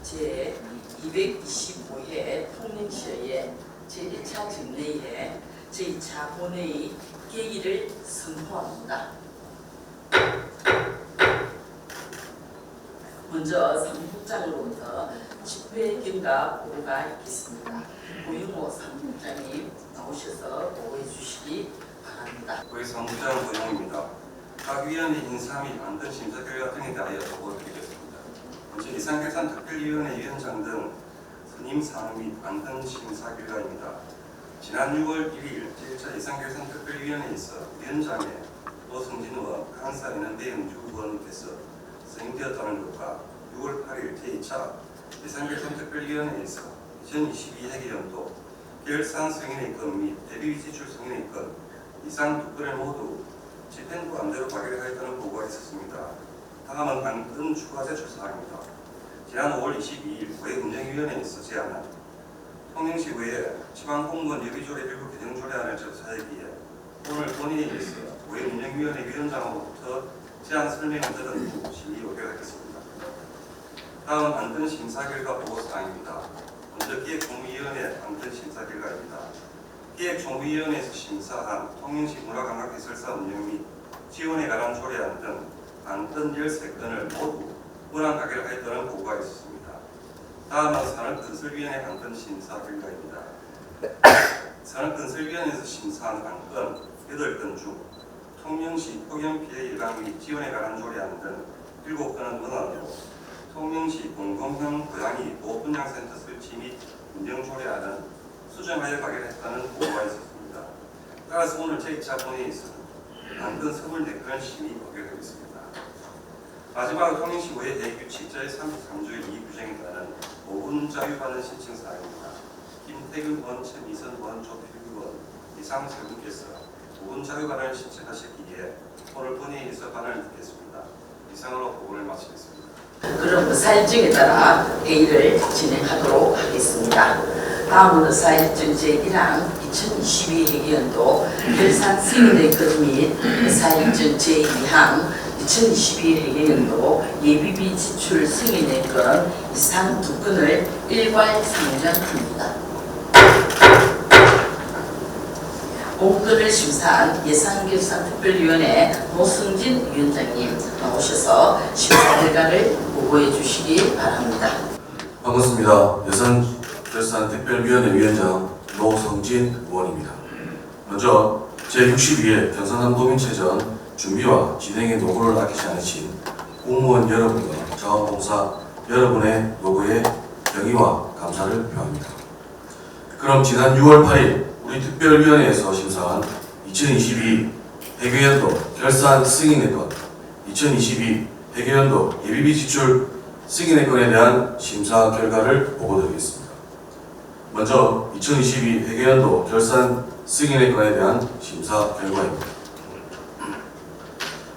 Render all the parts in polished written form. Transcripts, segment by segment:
제225회 통영시의 제1차 정례회 제2차 본회의 개의를 선포합니다. 먼저 사무국장으로부터 집회 경과 보고가 있겠습니다. 고영호 사무국장님 나오셔서 보고해 주시기 바랍니다. 우리 사무국장 고영호입니다. 각 위원회 인사 및 만든 심사 결과 등에 대하여 보고드리겠습니다. 먼저 이상결산 특별위원회 위원장 등 선임 사항 및 만든 심사 결과입니다. 지난 6월 1일 제1차 이상결산 특별위원회에서 위원장의 노승진 의원, 간사 연연대응 주의원께서 선임되었다는 것과 6월 8일 제2차 이상결산 특별위원회에서 2022 회계연도 결산 승인의 건 및 대비 지출 승인의 건 이상 두 건을 모두 집행부 안대로 가결하였다는 보고가 있었습니다. 다음은 관건 추가 제출 사항입니다. 지난 5월 22일 외운영위원회에서 제안한 통영시 외에 지방공무원 예비조례 일부 개정 조례안을 접수하기에 오늘 본회의에서 외운영위원회 위원장으로부터 제안 설명을 들은 후 심의 의결하겠습니다. 다음은 관건 심사 결과 보고 사항입니다. 먼저 기획정무위원회 관건 심사 결과입니다. 기획정무위원회에서 심사한 통영시 문화관광해설사 운영 및 지원에 관한 조례안 등 관건 13건을 모두 문안 가결하였다는 보고가 있었습니다. 다음은 산업건설위원회 관건 심사 결과입니다. 산업건설위원회에서 심사한 관건 8건 중 통영시 폭염피해 예방 및 지원에 관한 조례안 등 7건은 문안으로 통영시 공공형 고양이 보호분양센터 설치 및 운영 조례안은 수정하여 가결했다는 보고가 있었습니다. 따라서 오늘 제2차 본회의에서는 관건 24건을 심의 의결하겠습니다. 마지막으로 통영시 외 대규칙 제33조의 2규정에 따른 5분 자유받는 신청사항입니다. 김태균 의원, 최미선 의원, 조필규 의원 이상 세 분께서 5분 자유받는 신청하셨기에 오늘 본회의에서 발언을 듣겠습니다. 이상으로 보고를 마치겠습니다. 그럼 사일정에 따라 회의를 진행하도록 하겠습니다. 다음으로 사일정 제1항 2022 회계연도 결산 승인의 것 및 사일정 제2항 2022 회계연도 예비비 지출 승인의 건 이상 두 건을 일괄 상정합니다. 본건을 심사한 예산결산특별위원회 노승진 위원장님 나오셔서 심사 결과를 보고해 주시기 바랍니다. 반갑습니다. 예산결산특별위원회 위원장 노승진 의원입니다. 먼저 제62회 경상남도민체전 준비와 진행의 노고를 아끼지 않으신 공무원 여러분과 자원봉사 여러분의 노고에 경의와 감사를 표합니다. 그럼 지난 6월 8일 우리 특별위원회에서 심사한 2022 회계연도 결산 승인의 건, 2022 회계연도 예비비 지출 승인의 건에 대한 심사 결과를 보고드리겠습니다. 먼저 2022 회계연도 결산 승인의 건에 대한 심사 결과입니다.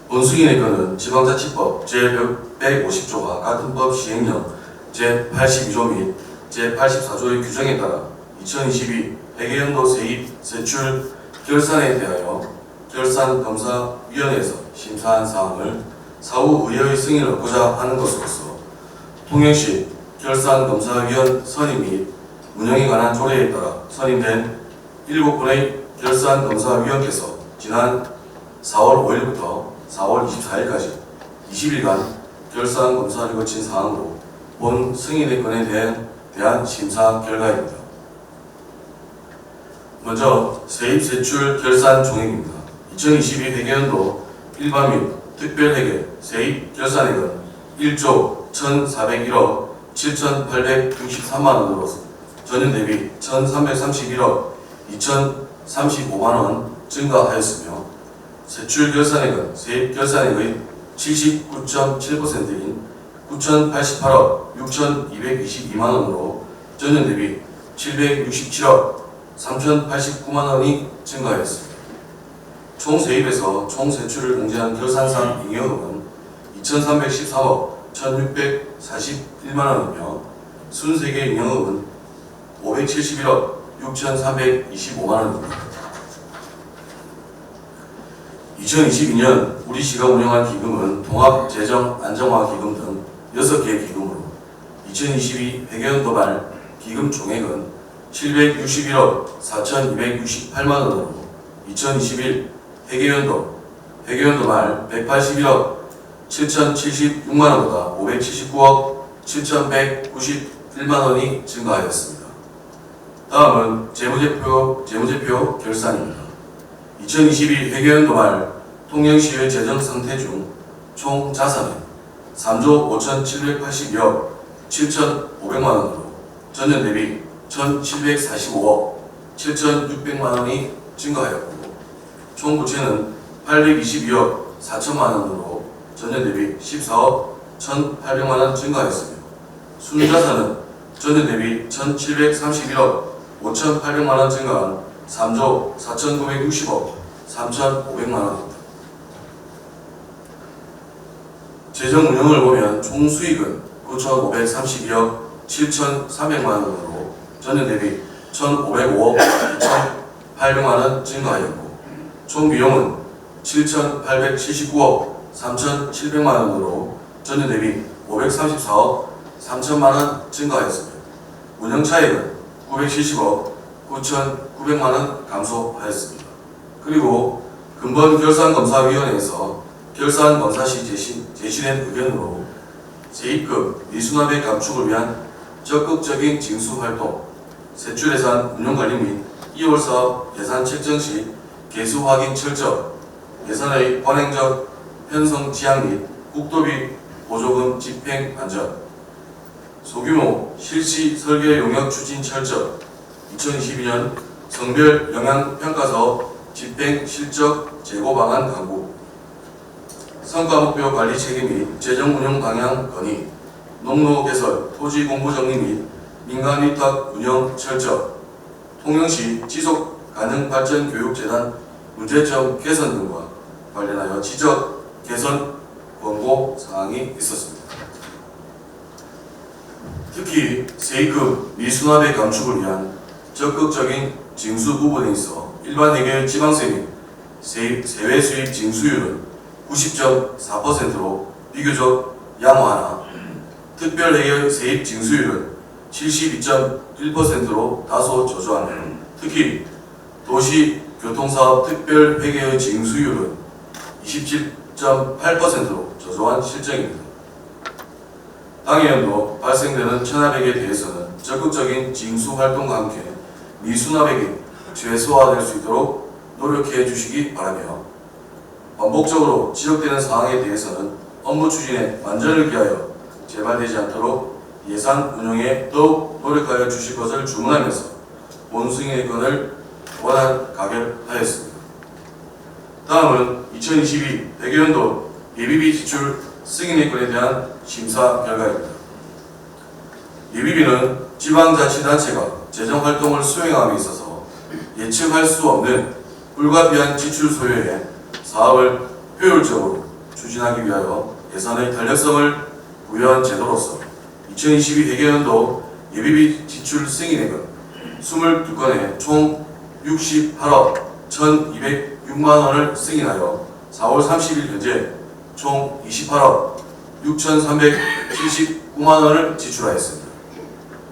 본 승인의 건은 지방자치법 제150조와 같은 법 시행령 제82조 및 제84조의 규정에 따라 2022 회계연도 세입 세출 결산에 대하여 결산검사위원회에서 심사한 사항을 사후 의회의 승인을 얻고자 하는 것으로서 통영시 결산검사위원 선임 및 운영에 관한 조례에 따라 선임된 7분의 결산검사위원께서 지난 4월 5일부터 4월 24일까지 20일간 결산검사를 거친 사항으로 본 승인의 건에 대한 심사 결과입니다. 먼저 세입세출 결산 종액입니다. 2022 회계연도 일반 및 특별회계 세입 결산액은 1조 1,401억 7,863만원으로 전년 대비 1,331억 2,035만원 증가하였으며 세출 결산액은 세입 결산액의 79.7%인 9,088억 6,222만원으로 전년 대비 767억 3,089만원이 증가하였습니다. 총 세입에서 총 세출을 공제한 결산상 잉여금은 2,313억 1,641만원이며 순세계 잉여금은 571억 6,325만원입니다. 2022년 우리시가 운영한 기금은 통합재정안정화기금 등 6개 기금으로 2022 회계연도 말 기금 총액은 761억 4,268만 원으로 2021 회계연도 말 181억 7,076만 원보다 579억 7,191만 원이 증가하였습니다. 다음은 재무제표 결산입니다. 2022 회계연도 말 통영시의 재정 상태 중 총 자산은 3조 5,782억 7,500만 원으로 전년 대비 1,745억 7,600만 원이 증가하였고, 총 부채는 822억 4천만 원으로 전년 대비 14억 1,800만 원 증가하였으며, 순자산은 전년 대비 1,731억 5,800만 원 증가한 3조 4,960억 3,500만 원입니다. 재정 운영을 보면 총 수익은 9,532억 7,300만 원으로 전년 대비 1,505억 2,800만 원 증가하였고, 총 비용은 7,879억 3,700만 원으로 전년 대비 534억 3천만 원 증가하였으며, 운영 차익은 970억 9,900만 원 감소하였습니다. 그리고 근본 결산검사위원회에서 결산검사 시 제시된 의견으로 세입금 미수납의 감축을 위한 적극적인 징수활동, 세출예산 운용관리 및 2월 사업 예산 책정 시 개수 확인 철저, 예산의 관행적 편성 지향 및 국도비 보조금 집행 안전, 소규모 실시 설계 용역 추진 철저, 2022년 성별 영향평가사업 집행 실적 재고 방안 강구, 성과목표 관리 체계 및 재정 운용 방향 건의, 농로 개설, 토지 공부 정리 및 민간 위탁 운영 철저, 통영시 지속 가능 발전 교육재단 문제점 개선 등과 관련하여 지적 개선 권고 사항이 있었습니다. 특히 세입금 미수납의 감축을 위한 적극적인 징수 부분에 있어 일반 회계 지방세 및 세외 수입 징수율은 90.4%로 비교적 양호하나 특별회계 세입 징수율은 72.1%로 다소 저조하며, 특히 도시교통사업 특별회계의 징수율은 27.8%로 저조한 실정입니다. 당해연도 발생되는 체납액에 대해서는 적극적인 징수활동과 함께 미수납액이 최소화될 수 있도록 노력해 주시기 바라며, 반복적으로 지적되는 사항에 대해서는 업무 추진에 만전을 기하여 재발되지 않도록 예산 운용에 더욱 노력하여 주실 것을 주문하면서 본승인의 건을 원안 가결하였습니다. 다음은 2022 회계연도 예비비 지출 승인의 건에 대한 심사 결과입니다. 예비비는 지방자치단체가 재정활동을 수행함에 있어서 예측할 수 없는 불가피한 지출 소요에 사업을 효율적으로 추진하기 위하여 예산의 탄력성을 부여한 제도로서 2022 회계연도 예비비 지출 승인액은 22건에 총 68억 1,206만 원을 승인하여 4월 30일 현재 총 28억 6,379만 원을 지출하였습니다.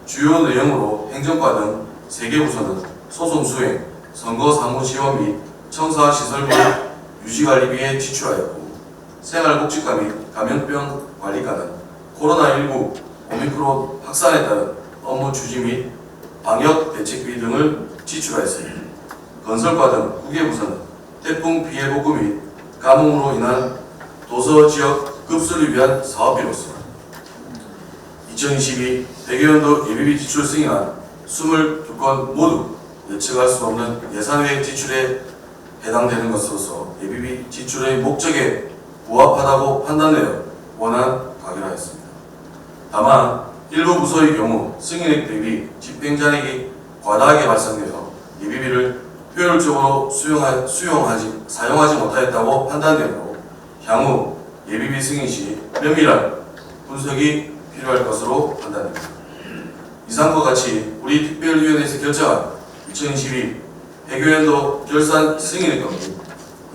주요 내용으로 행정과 등 3개 부서는 소송 수행, 선거 사무 지원 및 청사 시설물 유지관리비에 지출하였고, 생활복지과 및 감염병 관리과는 코로나19 오미크론 확산에 따른 업무 추진 및 방역 대책비 등을 지출하였습니다. 건설과 등 9개 부서는 태풍 피해 복구 및 가뭄으로 인한 도서 지역 급수를 위한 사업비로서 2022 회계연도 예비비 지출 승인안 22건 모두 예측할 수 없는 예산외 지출에 해당되는 것으로서 예비비 지출의 목적에 부합하다고 판단되어 원안 가결하였습니다. 다만 일부 부서의 경우 승인액 대비 집행잔액이 과다하게 발생되어 예비비를 효율적으로 사용하지 못하였다고 판단되므로 향후 예비비 승인 시 면밀한 분석이 필요할 것으로 판단됩니다. 이상과 같이 우리 특별위원회에서 결정한 2022 회계연도 결산 승인의 건 및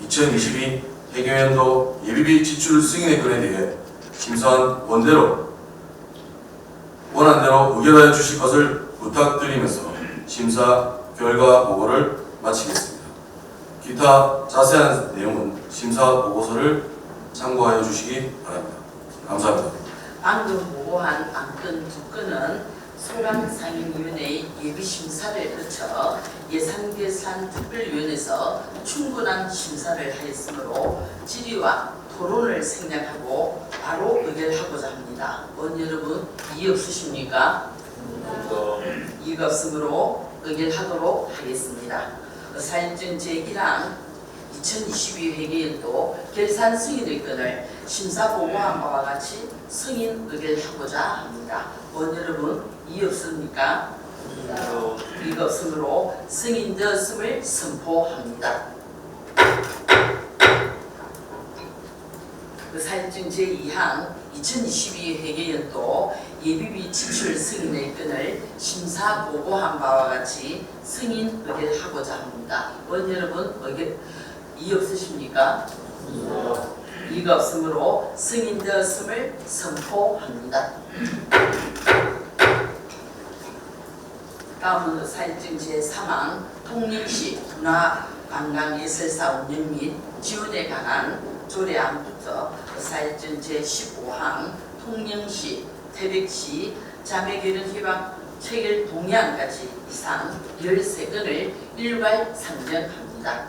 2022 회계연도 예비비 지출 승인의 건에 대해 심사한 원대로 원안대로 의결하여 주실 것을 부탁드리면서 심사 결과 보고를 마치겠습니다. 기타 자세한 내용은 심사 보고서를 참고하여 주시기 바랍니다. 감사합니다. 방금 보고한 안건 2건은 소방상임위원회의 예비심사를 거쳐 예산계산특별위원회에서 충분한 심사를 하였으므로 질의와 토론을 생략하고 바로 의결하고자 합니다. 의원 여러분, 이의 없으십니까? 이의가 없으므로 의결하도록 하겠습니다. 사일정 제1항 2022 회계연도 결산 승인의 건을 심사 보고한 바와 같이 승인 의결하고자 합니다. 의원 여러분, 이의 없습니까? 이의가 없으므로 승인되었음을 선포합니다. 사일정 제2항 2022 회계연도 예비비 지출 승인의 건을 심사 보고한 바와 같이 승인 의결하고자 합니다. 의원 여러분, 이의 없으십니까? 이의가 없으므로 승인되었음을 선포합니다. 다음은 사일정 제3항 통영시 문화관광예술사 운영 및 지원에 관한 조례안부터 사일정 제15항 통영시, 태백시 자매결연협약 체결 동의안까지 이상 13건을 일괄 상정합니다.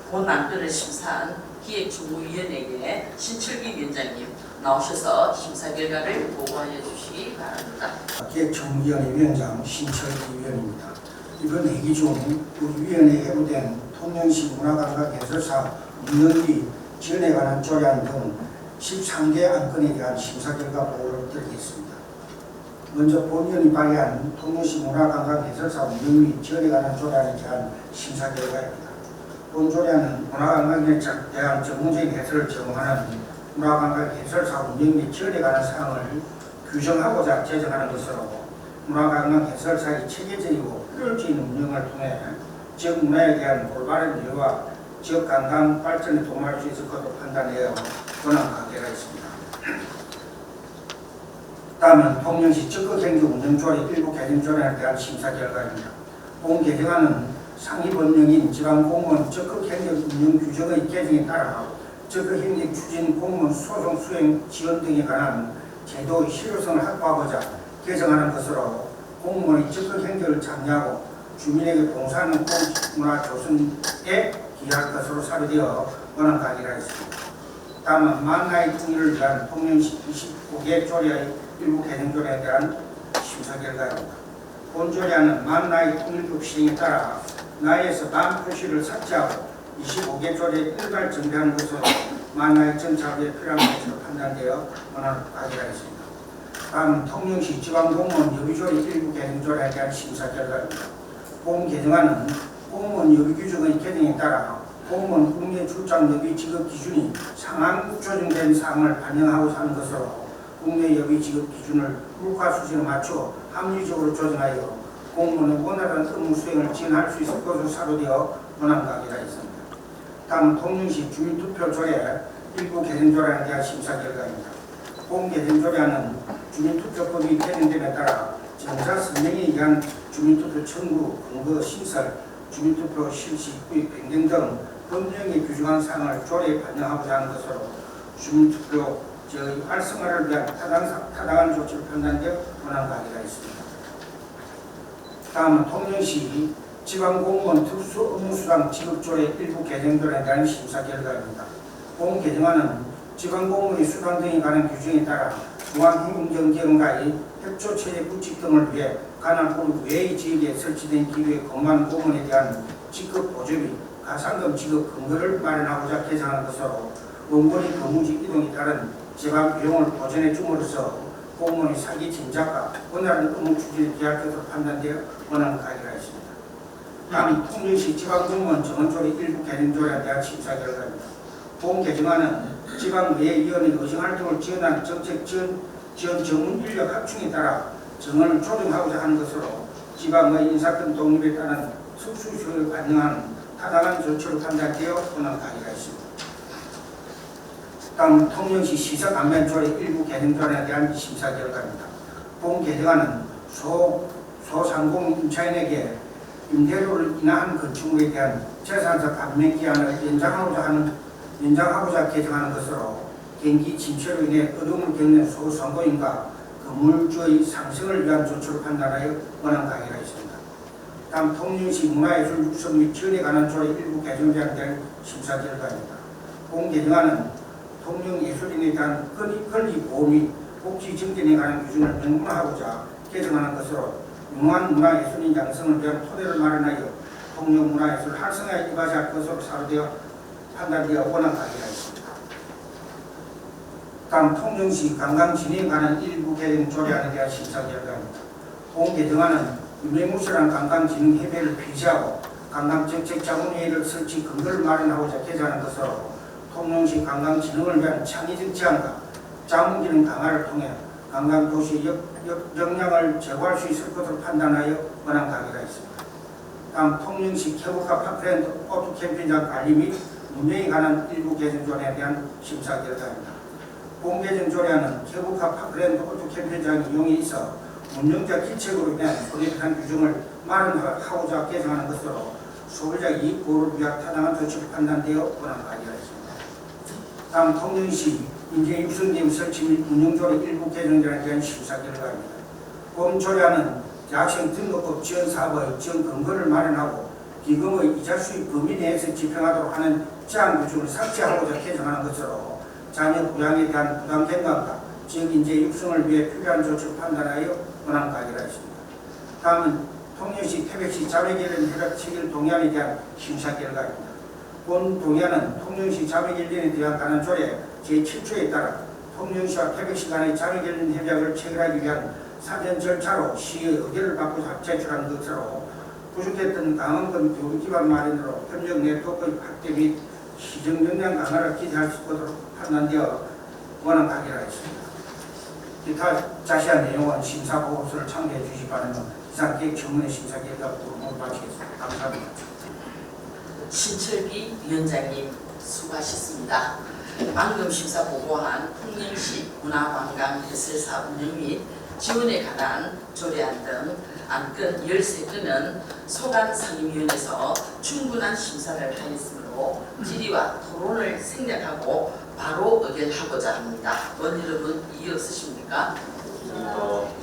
본 안건을 심사한 기획주무위원회에 신철기 위원장님 나오셔서 심사 결과를 보고하여 주시기 바랍니다. 기획주무위원회 위원장 신철기 위원입니다. 이번 회기 중 우리 위원회에 회부된 통영시 문화관광예술사 운영비 지원에 관한 조례안 등 13개 안건에 대한 심사 결과 보고를 드리겠습니다. 먼저 본위원이 발의한 통영시 문화관광예술사 운영비 지원에 관한 조례안에 대한 심사 결과입니다. 본 조례안은 문화관광에 대한 전문적인 해설을 제공하는 문화관광예술사 운영 및 지원에 관한 사항을 규정하고자 제정하는 것으로 문화관광예술사의 체계적이고 효율적인 운영을 통해 지역 문화에 대한 올바른 이해와 지역 관광 발전에 도움할 수 있을 것으로 판단되어 권한하기로 했습니다. 다음은 통영시 적극행정 운영조례 일부 개정조례에 대한 심사 결과입니다. 본 개정안은 상위법령인 지방공무원 적극행정 운영 규정의 개정에 따라 적극행정 추진 공무원 소송 수행 지원 등에 관한 제도의 실효성을 확보하고자 개정하는 것으로 공무원의 적극행정을 장려하고 주민에게 봉사하는 공문화 조성에 기여할 것으로 사료되어 권한하기로 했습니다. 다음은 만나의 통일을 위한 통영시 25개 조례의 일부 개정조례에 대한 심사 결과입니다. 본 조례안은 만나의 통일법 시행에 따라 나이에서 만 표시를 삭제하고 25개 조례에 일괄 정비하는 것으로 만나의 정착에 필요한 것으로 판단되어 권한하기로 했습니다. 다음은 통영시 지방공무원 여비조례 일부 개정조례에 대한 심사 결과입니다. 본 개정안은 공무원 여비 규정의 개정에 따라 공무원 국내 출장 여비 지급 기준이 상한 조정된 사항을 반영하고 하는 것으로 국내 여비 지급 기준을 물가 수준에 맞춰 합리적으로 조정하여 공무원의 원활한 업무 수행을 지원할 수 있을 것으로 사료되어 권한하기로 했습니다. 다음 통영시 주민투표조례 일부 개정조례에 대한 심사 결과입니다. 본 개정조례안은 주민투표법이 개정됨에 따라 정사 선명에 의한 주민투표 청구, 근거, 신설, 주민투표 실시, 구입, 변경 등 법령에 규정한 사항을 조례에 반영하고자 하는 것으로 주민투표의 활성화를 위한 타당한 조치를 판단되어 권한하기로 했습니다. 다음은 통영시 지방공무원 특수업무수당 지급조례 일부 개정조례에 대한 심사 결과입니다. 본 개정안은 지방공무원의 수당 등에 관한 규정에 따라 중앙행정기관과의 협조체제 구축 등을 위해 관할법 외의 지역에 설치된 기구에 근무하는 공무원에 대한 직급 보조비, 가산금 지급 근거를 마련하고자 개정하는 것으로 원본의 근무지 이동에 따른 지방 비용을 보전해 줌으로써 공무원의 사기 진작과 원활한 업무 추진에 기할 것으로 판단되어 권한하기로 했습니다. 다음 통영시 지방공무원 정원조례 일부 개정조례에 대한 심사 결과입니다. 본 개정안은 지방외위원회 의정활동을 지원하는 정책 지원 전문 인력 합충에 따라 정원을 조정하고자 하는 것으로 지방의 인사권 독립에 따른 특수수요를 반영하는 타당한 조치로 판단되어 권한하기로 했습니다. 다음 통영시 시설안면조례 일부 개정조례에 대한 심사 결과입니다. 본 개정안은 소상공 임차인에게 임대료를 인하한 건축물에 대한 재산세 감면 기한을 연장하고자 개정하는 것으로 경기 침체로 인해 어려움을 겪는 소상공인과 건물주의 상승을 위한 조치를 판단하여 원안 강의가 있습니다. 다음 통영시 문화예술 육성 및 지원에 관한 조례 일부 개정안에 대한 심사 결과입니다. 본 개정안은 통영예술인에 대한 권리 보호 및 복지 증진에 관한 규정을 명문화하고자 개정하는 것으로 유망한 문화예술인 양성을 위한 토대를 마련하여 통영 문화예술 활성화에 이바지할 것으로 사료되어 판단되어 원안 강의가 있습니다. 다음 통영시 관광 진행에 관한 일부 개정 조례안에 대한 심사 결과입니다. 본 개정안은 유명무실한 관광진흥협의회를 폐지하고 관광정책자문회의를 설치 근거를 마련하고자 개정하는 것으로 통영시 관광진흥을 위한 창의적 제안과 자문기능 강화를 통해 관광도시의 역량을 제고할 수 있을 것으로 판단하여 원안 강의가 있습니다. 다음 통영시 케이블카 파크랜드 오토 캠핑장 관리 및 운영에 관한 일부 개정 조례에 대한 심사 결과입니다. 본 개정 조례안은 케이블카 파크랜드 오토 캠핑장 이용에 있어 운영자 기책으로 인한 소득한 규정을 마련하고자 개정하는 것으로 소비자 이익 보호를 위한 타당한 조치로 판단되어 원안 강의가 있습니다. 다음 통영시 인재 육성기업 설치 및 운영조례 일부 개정안에 대한 심사 결과입니다. 본 조례안은 대학생 등록금 지원 사업의 지원 근거를 마련하고 기금의 이자 수익 범위 내에서 집행하도록 하는 제한 규정을 삭제하고자 개정하는 것으로 자녀 부양에 대한 부담 경감과 지역 인재 육성을 위해 필요한 조치를 판단하여 원안 강의가 있습니다. 다음은 통영시 태백시 자매결연 협약 체결 동의안에 대한 심사 결과입니다. 본 동의안은 통영시 자매결연에 대한 관한 조례 제7조에 따라 통영시와 태백시 간의 자매결연 협약을 체결하기 위한 사전 절차로 시의 의결을 받고 제출한 것으로 부족했던 강원권 교육 기반 마련으로 협력 네트워크의 확대 및 시정 역량 강화를 기대할 수 있도록 판단되어 원안 강의가 있습니다. 기타 자세한 내용은 심사 보고서를 참고해 주시기 바랍니다. 이상 계획청문회 심사 결과 보고 마치겠습니다. 감사합니다. 신철기 위원장님 수고하셨습니다. 방금 심사 보고한 통영시 문화관광해설사 운영 및 지원에 관한 조례안 등 안건 13건은 소관 상임위원회에서 충분한 심사를 하였으므로 질의와 토론을 생략하고 바로 의결하고자 합니다. 의원 여러분 이의 없으십니까?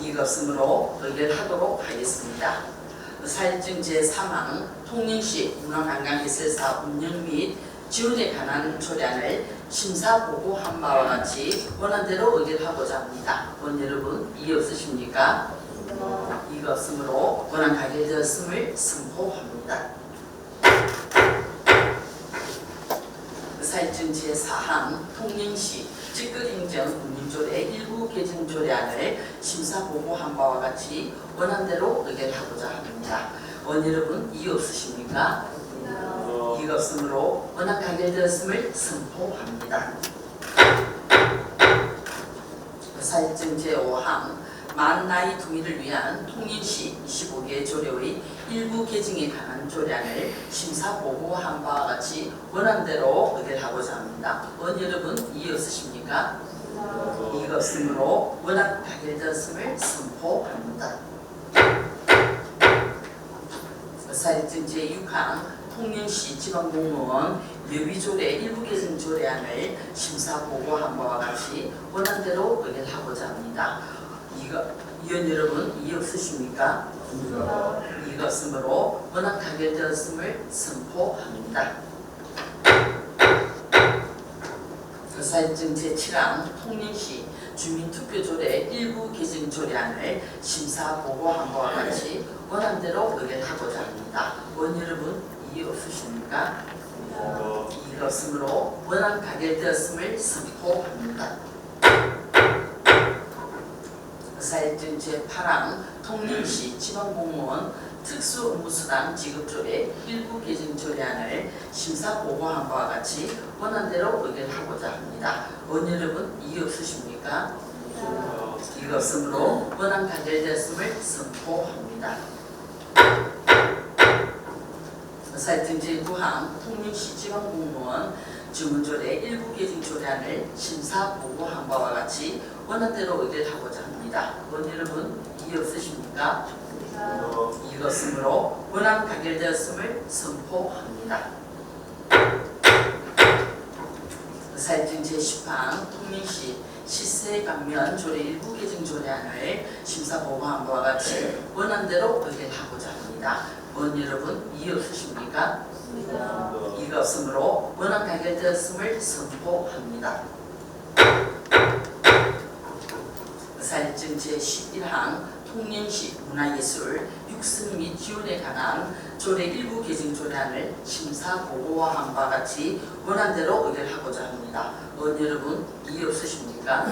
이의 없으므로 의결하도록 하겠습니다. 사일증 제3항 통영시 문화관광해설사 운영 및 지원에 관한 조례안을 심사보고한 바와 같이 원안대로 의결하고자 합니다. 의원 여러분 이의 없으십니까? 이의 없으므로 원안 가결되었음을 선포합니다. 사일증 제4항 통영시 직거행정 운영조례 일부 개정 조례안을 심사보고한 바와 같이 원안대로 의결하고자 합니다. 의원 여러분 이의 없으십니까? 이의 없으므로 원안 가결되었음을 선포합니다. 사일증 제5항 만 나이 동의를 위한 통영시 25개 조례의 일부 개정에 관한 조례안을 심사보고한 바와 같이 원안대로 의결하고자 합니다. 의원 여러분 이의 없으십니까? 이의 없으므로 원안 가결되었음을 선포합니다. 사일증 제6항 통영시 지방공무원 예비조례 일부 개정 조례안을 심사보고한 바와 같이 원안대로 의결하고자 합니다. 위원 여러분 이의 없으십니까? 이의 없으므로 원안 가결되었음을 선포합니다. 사일증 제7항 통영시 주민투표조례 일부 개정 조례안을 심사보고한 바와 같이 원안대로 의결하고자 합니다. 의원 여러분 이의 없으십니까? 이의 없으므로 원안 가결되었음을 선포합니다. 사일증 제8항 통영시 지방공무원 특수업무수당 지급조례 일부 개정 조례안을 심사보고한 바와 같이 원안대로 의결하고자 합니다. 의원 여러분 이의 없으십니까? 이의 없으므로 원안 가결되었음을 선포합니다. 사일증 제9항 통영시 지방공무원 주문조례 일부 개정 조례안을 심사 보고한 바와 같이 원안대로 의결하고자 합니다. 의원 여러분 이의 없으십니까? 이것으므로 원안 가결되었음을 선포합니다. 의사일정 제10항 통일시 시세 감면 조례 일부 개정 조례안을 심사 보고한 바와 같이 원안대로 의결하고자 합니다. 의원 여러분 이의 없으십니까? 이가 없으므로 원안 가결되었음을 선포합니다. 의사일정 제11항 통영시 문화예술 육성 및 지원에 관한 조례 일부 개정 조례안을 심사 보고한 바와 같이 원안대로 의결하고자 합니다. 의원 여러분 이의 없으십니까?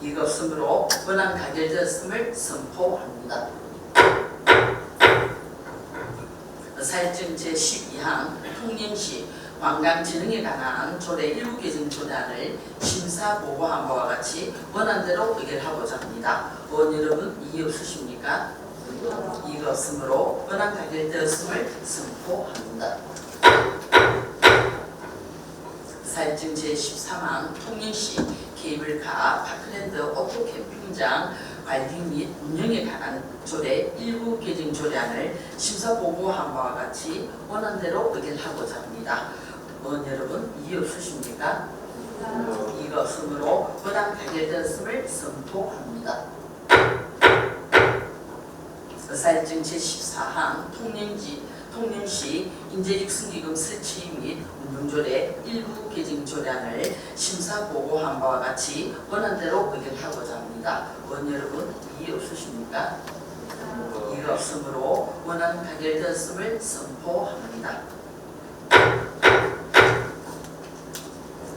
이가 없으므로 원안 가결되었음을 선포합니다. 의사일정 제12항 통영시 관광진흥에 관한 조례 일부 개정 조례안을 심사 보고한 바와 같이 원안대로 의결하고자 합니다. 의원 여러분 이의 없으십니까? 이가 없으므로 원안 가결되었음을 선포합니다. 의사일정 제13항 통영시 케이블카 파크랜드 오토 캠핑장 관리 및 운영에 관한 조례 일부 개정 조례안을 심사 보고한 바와 같이 원안대로 의결하고자 합니다. 의원 여러분 이의 없으십니까? 이가 없으므로 원안 가결되었음을 선포합니다. 의사일정 제14항 통영시 인재육성기금 설치 및 운영조례 일부 개정 조례안을 심사 보고한 바와 같이 원안대로 의결하고자 합니다. 의원 여러분 이의 없으십니까? 이가 없으므로 원안 가결되었음을 선포합니다.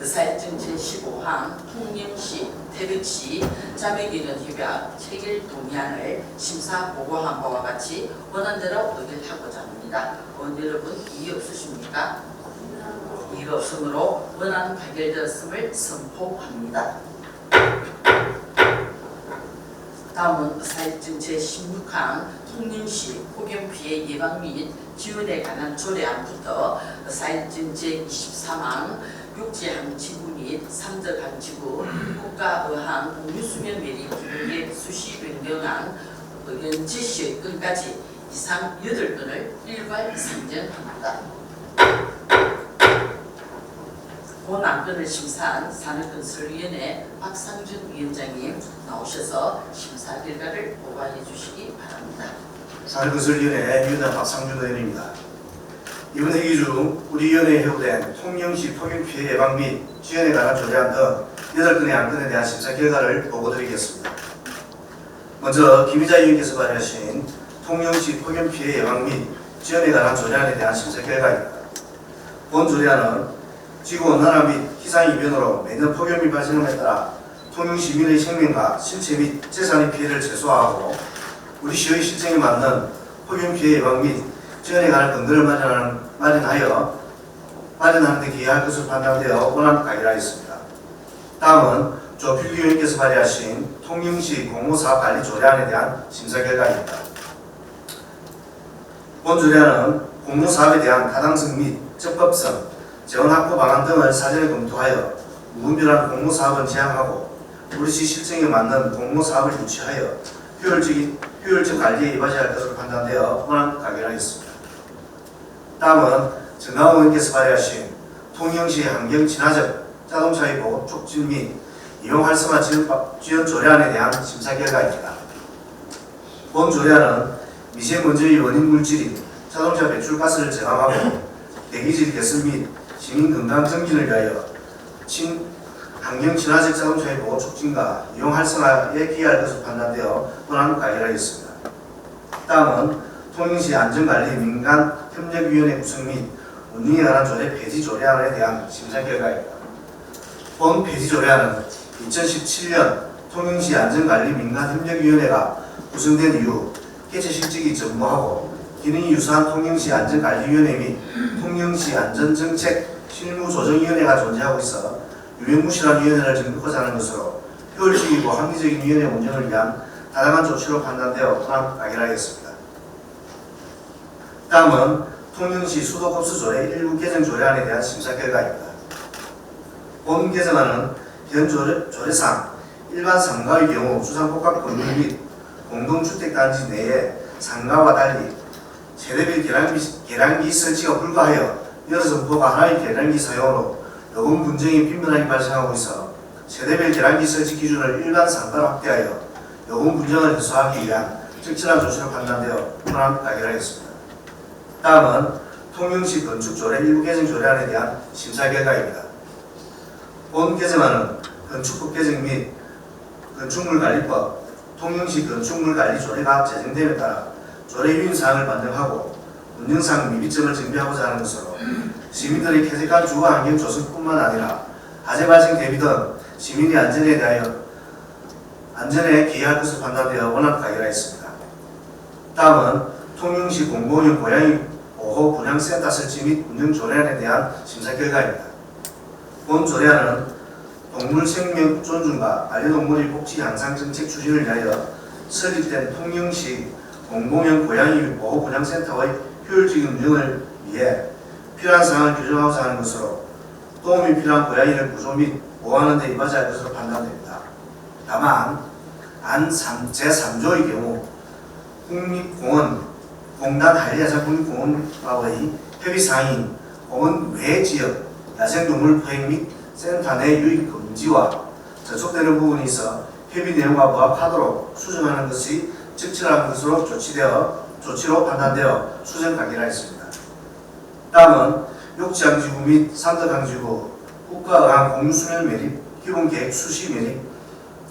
의사일정 제15항 통영시 태백시 자매기련 협약 체결 동의안을 심사 보고한 바와 같이 원안대로 의결하고자 합니다. 의원 여러분 이의 없으십니까? 이가 없으므로 원안 가결되었음을 선포합니다. 다음은 의사일정 제16항 통영시 폭염피해 예방 및 지원에 관한 조례안부터 의사일정 제23항 육지항지구 및 삼덕항지구 국가어항 공유수면 매립 기록의 수시 변경안 의견 제시의 건까지 이상 8건을 일괄 상정합니다. 본 안건을 심사한 산업건설위원회 박상준 위원장님 나오셔서 심사 결과를 보고해 주시기 바랍니다. 산업건설위원회 위원장 박상준 의원입니다. 이번 회기 중 우리 위원회에 회부된 통영시 폭염피해 예방 및 지원에 관한 조례안 등 8건의 안건에 대한 심사 결과를 보고드리겠습니다. 먼저 김희자 의원께서 발의하신 통영시 폭염피해 예방 및 지원에 관한 조례안에 대한 심사 결과입니다. 본 조례안은 지구온난화 및 기상이변으로 매년 폭염이 발생함에 따라 통영시민의 생명과 신체 및 재산의 피해를 최소화하고 우리 시의 실정에 맞는 폭염피해 예방 및 지원에 관한 근거를 마련하는 데 기여할 것으로 판단되어 원안 가결하였습니다. 다음은 조필규 의원께서 발의하신 통영시 공모사업 관리 조례안에 대한 심사 결과입니다. 본 조례안은 공모사업에 대한 타당성 및 적법성, 재원 확보 방안 등을 사전에 검토하여 무분별한 공모사업은 제한하고 우리시 실정에 맞는 공모사업을 유치하여 효율적 관리에 이바지해야 할 것으로 판단되어 원안 가결하였습니다. 다음은 정강호 의원께서 발의하신 통영시 환경 친화적 자동차의 보급 촉진 및 이용 활성화 지원 조례안에 대한 심사 결과입니다. 본 조례안은 미세먼지의 원인 물질인 자동차 배출가스를 저감하고 대기질 개선 및 시민 건강 증진을 위하여 환경 친화적 자동차의 보급 촉진과 이용 활성화에 기여할 것으로 판단되어 원안 가결하였습니다. 다음은 통영시 안전관리 민간협력위원회 구성 및 운영에 관한 조례 폐지 조례안에 대한 심사 결과입니다. 본 폐지 조례안은 2017년 통영시 안전관리 민간협력위원회가 구성된 이후 개최 실적이 전무하고 기능이 유사한 통영시 안전관리위원회 및 통영시 안전정책 실무조정위원회가 존재하고 있어 유명무실한 위원회를 정복하자 하는 것으로 효율적이고 합리적인 위원회 운영을 위한 타당한 조치로 판단되어 원안 가결하였습니다. 다음은 통영시 수도급수조례 일부 개정 조례안에 대한 심사 결과입니다. 본 개정안은 현 조례상 일반 상가의 경우 주상복합 건물 및 공동주택단지 내에 상가와 달리 세대별 계량기 설치가 불가하여 여러 점포가 하나의 계량기 사용으로 요금 분쟁이 빈번하게 발생하고 있어 세대별 계량기 설치 기준을 일반 상가로 확대하여 요금 분쟁을 해소하기 위한 적절한 조치로 판단되어 현안 가결하였습니다. 다음은 통영시 건축조례 일부 개정 조례안에 대한 심사 결과입니다. 본 개정안은 건축법 개정 및 건축물관리법, 통영시 건축물관리조례가 제정됨에 따라 조례 유인사항을 반영하고 운영상 미비점을 정비하고자 하는 것으로 시민들의 쾌적한 주거환경 조성뿐만 아니라 화재 발생 대비 등 시민의 안전에 기여할 것으로 판단되어 원안 가결하였습니다. 다음은 통영시 공공용 고양이 보호 분양센터 설치 및 운영 조례안에 대한 심사 결과입니다. 본 조례안은 동물 생명 존중과 반려동물의 복지 향상 정책 추진을 위하여 설립된 통영시 공공용 고양이 보호 분양센터의 효율적인 운영을 위해 필요한 사항을 규정하고자 하는 것으로 도움이 필요한 고양이를 구조 및 보호하는 데 임하지 할 것으로 판단됩니다. 다만 안 제3조의 경우 국립공원 공단 한리야산 국립공원과의 협의사항인 공원 외 지역 야생동물 포획 및 센터 내 유입 금지와 저촉되는 부분이 있어 협의 내용과 부합하도록 수정하는 것이 적절한 것으로 조치로 판단되어 수정 가결하였습니다. 다음은 욕지항지구 및 삼덕항지구 국가의항 공유수면 매립 기본계획 수시 매립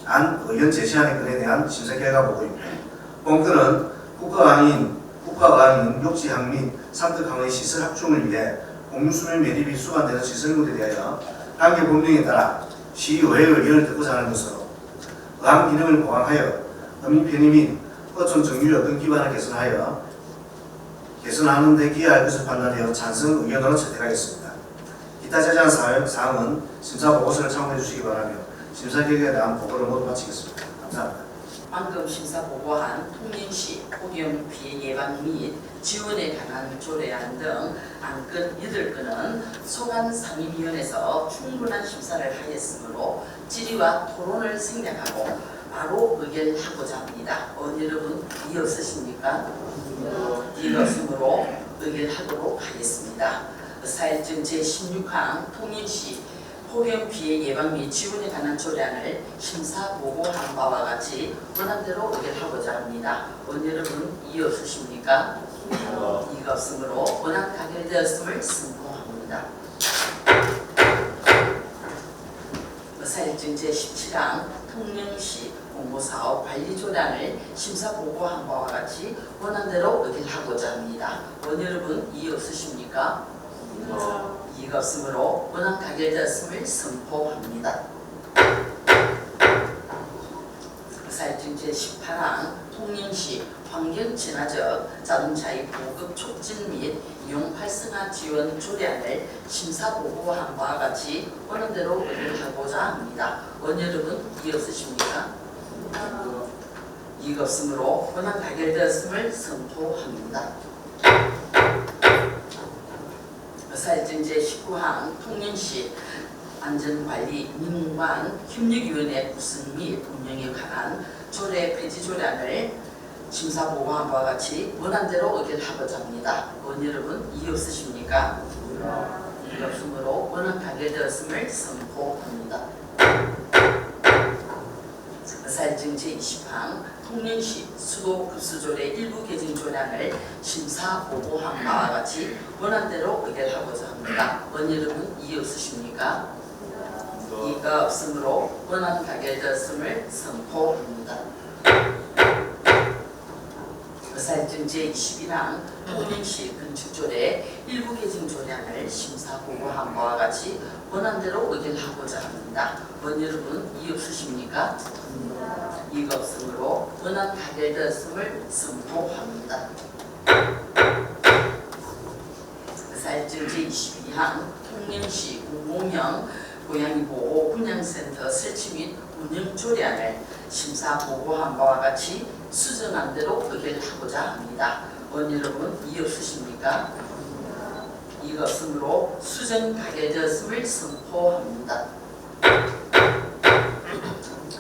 안 의견 제시안의 건에 대한 심사 결과 보고입니다. 본 건은 국가의항인 욕지항 및 삼덕항의 시설 확충을 위해 공유수면 매립이 수반되는 시설물에 대하여 관계 법령에 따라 시의회의 의견을 듣고자 하는 것으로 의항 기능을 보강하여 어민 편의 및 어촌 정유 여건 기반을 개선하는 데 기여할 것을 판단하여 찬성 의견으로 채택하겠습니다. 기타 제시한 사항은 심사 보고서를 참고해 주시기 바라며 심사 결과에 대한 보고를 모두 마치겠습니다. 감사합니다. 방금 심사 보고한 통영시 폭염 피해 예방 및 지원에 관한 조례안 등 안건 8건은 소관 상임위원회에서 충분한 심사를 하였으므로 질의와 토론을 생략하고 바로 의결하고자 합니다. 여러분 이의 없으십니까? 이의 없으므로 의결하도록 하겠습니다. 4.1절 제16항 통영시 폭염 피해 예방 및 지원에 관한 조례안을 심사 보고한 바와 같이 원안대로 의결하고자 합니다. 여러분 이의 없으십니까? 이의가 없으므로 원안 가결되었음을 선포합니다. 4.1절 제17항 통영시 공모사업 관리조례안을 심사 보고한 바와 같이 원안대로 의결하고자 합니다. 여러분 이의 없으십니까? 이의가 없으므로 원안 가결되었음을 선포합니다. 4.1절 제18항 통영시 환경친화적 자동차의 보급 촉진 및 이용 활성화 지원 조례안을 심사 보고한 바와 같이 원안대로 의결하고자 합니다. 여러분 이의 없으십니까? 이의가 없으므로 원안 가결되었음을 선포합니다. 4.1절 제19항 통영시 안전관리 민관 협력위원회 구성 및 운영에 관한 조례 폐지 조례안을 심사 보고한 바와 같이 원안대로 의결하고자 합니다. 여러분 이의 없으십니까? 이의가 없으므로 원안 가결되었음을 선포합니다. 4.1절 제20항 통영시 수도급수조례 일부 개정 조례안을 심사 보고한 바와 같이 원안대로 의결하고자 합니다. 여러분 이의 없으십니까? 이의가 없으므로 원안 가결되었음을 선포합니다. 4.1절 제21항 통영시 건축조례 일부 개정 조례안을 심사 보고한 바와 같이 원안대로 의결하고자 합니다. 여러분 이의 없으십니까? 이의가 없으므로 원안 가결되었음을 선포합니다. 4.1절 제22항 통영시 공공형 고양이 보호 분양센터 설치 및 운영 조례안을 심사 보고한 바와 같이 수정안 대로 의결하고자 합니다. 여러분 이의 없으십니까? 이것으로 수정 가결되었음을 선포합니다.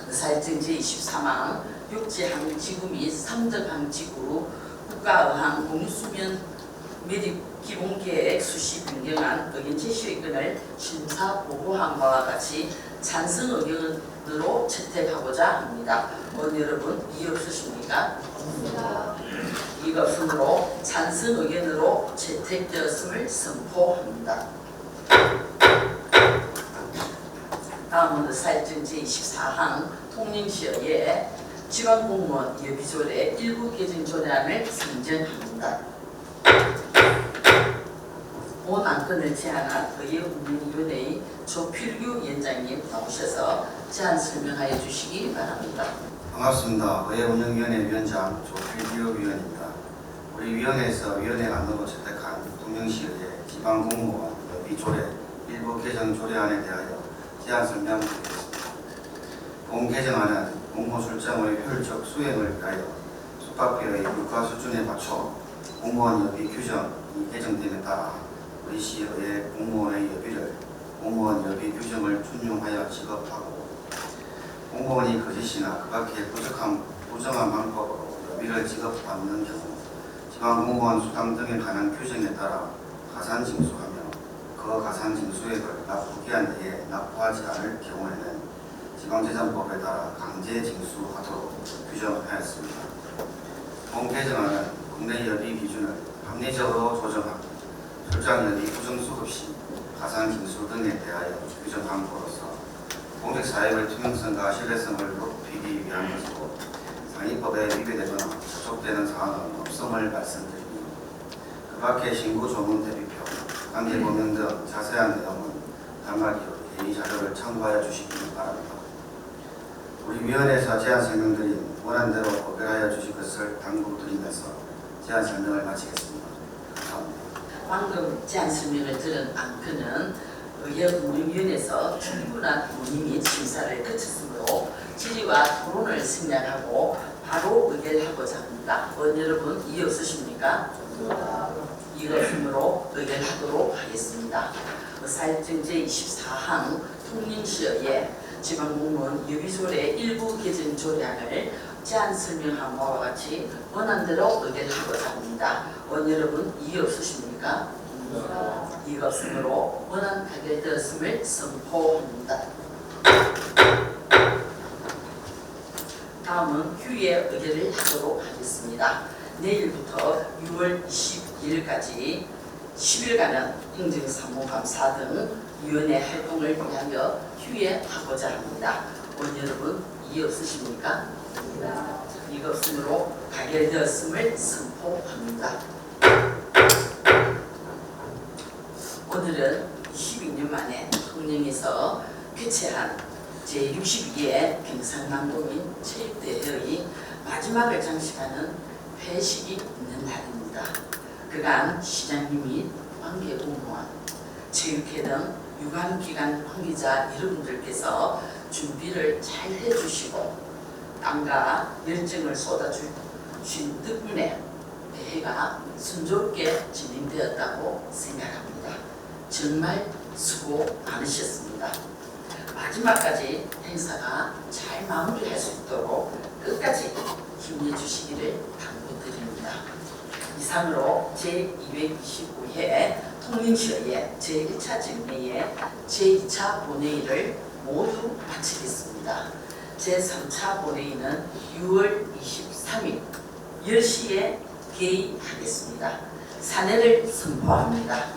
사회정 제23항 육지항지구 및 삼덕항지구 국가어항 공유수면 매립 기본계획 수시 변경안 의견 제시 의견을 심사 보고한 바와 같이 찬성 의견으로 채택하고자 합니다. 의원 여러분 이의 없으십니까? 이것으로 찬성 의견으로 채택되었음을 선포합니다. 다음은 사회정 제24항 통령시의회 지방공무원 예비조례 일부 개정 조례안을 상정합니다. 본 안건을 제안한 의회운영위원회의 조필규 위원장님 나오셔서 제안 설명하여 주시기 바랍니다. 반갑습니다. 의회운영위원회 위원장 조필규 위원입니다. 우리 위원회에서 위원회 안으로 채택한 통영시의회 지방공무원 예비조례 일부 개정 조례안에 대하여 제안 설명드리겠습니다. 본 개정안은 공무 출장의 효율적 수행을 위하여 숙박비의 물가 수준에 맞춰 공무원 여비 규정이 개정됨에 따라 우리 시의회 공무원의 여비를 공무원 여비 규정을 준용하여 지급하고 공무원이 거짓이나 그 밖의 부정한 방법으로 여비를 지급받는 경우 지방공무원 수당 등에 관한 규정에 따라 가산징수하며 그 가산징수액을 납부기한 내에 납부하지 않을 경우에는 지방재정법에 따라 강제징수하도록 규정하였습니다. 본 개정안은 국내 여비 기준을 합리적으로 조정하고 출장여비 부정수급 시 가산징수 등에 대하여 규정함으로써 공직사회의 투명성과 신뢰성을 높이기 위한 것이고 상위법에 위배되거나 접촉되는 사항은 없음을 말씀드립니다. 그 밖의 신고 조문 대비표, 관계법령 등 자세한 내용은 단말기로 회의 자료를 참고하여 주시기 바랍니다. 우리 위원회에서 제안 설명드린 원안대로 고별하여 주실 것을 당부드리면서 제안 설명을 마치겠습니다. 감사합니다. 방금 제안 설명을 들은 안건은 의회운영위원회에서 충분한 논의 및 심사를 거쳤으므로 질의와 토론을 생략하고 바로 의결하고자 합니다. 의원 여러분 이해 없으십니까? 이것으로 의결하도록 하겠습니다. 사회정 제24항 통령시의회 지방공무원 예비조례 일부 개정 조례안을 제안 설명한 바와 같이 원안대로 의결하고자 합니다. 의원 여러분 이해 없으십니까? 이것으로 원안 가결되었음을 선포합니다. 다음은 휴일 의결을 하도록 하겠습니다. 내일부터 6월 22일까지 10일간은 행정사무감사 등 위원회 활동을 위하여 휴회하고자 합니다. 의원 여러분 이해 없으십니까? 이것으로 가결되었음을 선포합니다. 오늘은 22년 만에 통영에서 개최한 제62회 경상남도민 체육대회의 마지막을 장식하는 회식이 있는 날입니다. 그간 시장님이 관계공무원, 체육회 등 유관기관 관계자 여러분들께서 준비를 잘 해주시고 땀과 열정을 쏟아주신 덕분에 대회가 순조롭게 진행되었다고 생각합니다. 정말 수고 많으셨습니다. 마지막까지 행사가 잘 마무리할 수 있도록 끝까지 힘내주시기를 당부드립니다. 이상으로 제225회 통영시의회 제1차 정례회 제2차 본회의를 모두 마치겠습니다. 제3차 본회의는 6월 23일 10시에 개의하겠습니다. 사내를 선포합니다.